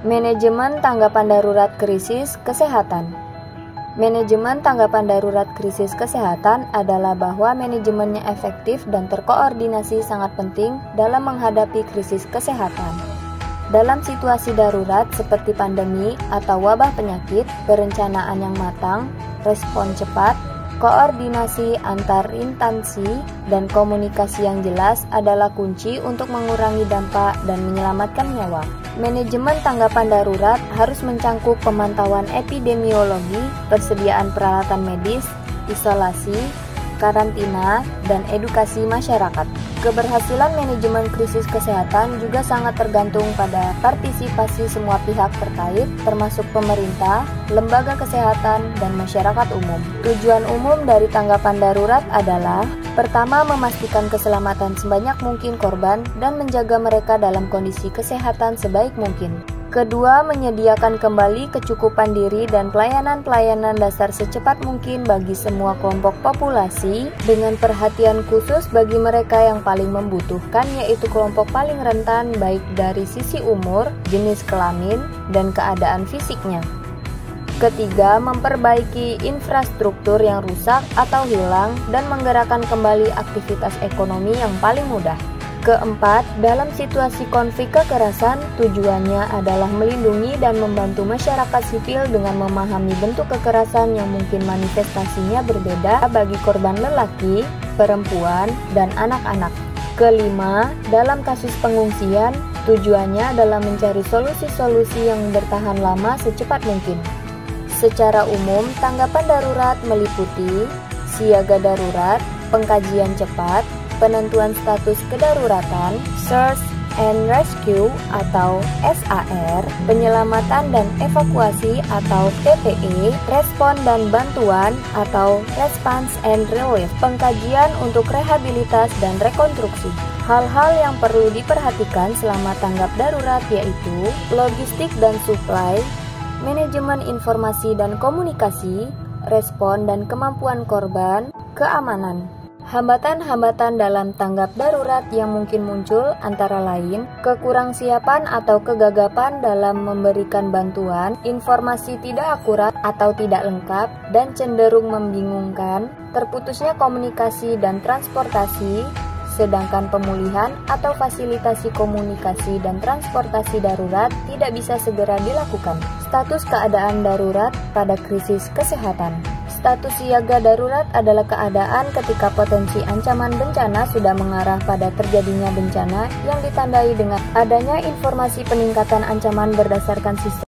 Manajemen tanggapan darurat krisis kesehatan. Manajemen tanggapan darurat krisis kesehatan adalah bahwa manajemennya efektif dan terkoordinasi sangat penting dalam menghadapi krisis kesehatan. Dalam situasi darurat seperti pandemi atau wabah penyakit, perencanaan yang matang, respon cepat, koordinasi antar instansi, dan komunikasi yang jelas adalah kunci untuk mengurangi dampak dan menyelamatkan nyawa. Manajemen tanggapan darurat harus mencangkup pemantauan epidemiologi, persediaan peralatan medis, isolasi, karantina, dan edukasi masyarakat. Keberhasilan manajemen krisis kesehatan juga sangat tergantung pada partisipasi semua pihak terkait, termasuk pemerintah, lembaga kesehatan, dan masyarakat umum. Tujuan umum dari tanggapan darurat adalah: pertama, memastikan keselamatan sebanyak mungkin korban dan menjaga mereka dalam kondisi kesehatan sebaik mungkin. Kedua, menyediakan kembali kecukupan diri dan pelayanan-pelayanan dasar secepat mungkin bagi semua kelompok populasi dengan perhatian khusus bagi mereka yang paling membutuhkan, yaitu kelompok paling rentan baik dari sisi umur, jenis kelamin, dan keadaan fisiknya. Ketiga, memperbaiki infrastruktur yang rusak atau hilang dan menggerakkan kembali aktivitas ekonomi yang paling mudah. Keempat, dalam situasi konflik kekerasan, tujuannya adalah melindungi dan membantu masyarakat sipil dengan memahami bentuk kekerasan yang mungkin manifestasinya berbeda bagi korban lelaki, perempuan, dan anak-anak. Kelima, dalam kasus pengungsian, tujuannya adalah mencari solusi-solusi yang bertahan lama secepat mungkin. Secara umum, tanggapan darurat meliputi siaga darurat, pengkajian cepat, penentuan status kedaruratan, Search and Rescue atau SAR, penyelamatan dan evakuasi atau PPE, respon dan bantuan atau Response and Relief, pengkajian untuk rehabilitas dan rekonstruksi. Hal-hal yang perlu diperhatikan selama tanggap darurat yaitu logistik dan supply, manajemen informasi dan komunikasi, respon dan kemampuan korban, keamanan. Hambatan-hambatan dalam tanggap darurat yang mungkin muncul antara lain kekurangsiapan atau kegagapan dalam memberikan bantuan, informasi tidak akurat atau tidak lengkap dan cenderung membingungkan, terputusnya komunikasi dan transportasi, sedangkan pemulihan atau fasilitasi komunikasi dan transportasi darurat tidak bisa segera dilakukan. Status keadaan darurat pada krisis kesehatan. Status siaga darurat adalah keadaan ketika potensi ancaman bencana sudah mengarah pada terjadinya bencana yang ditandai dengan adanya informasi peningkatan ancaman berdasarkan sistem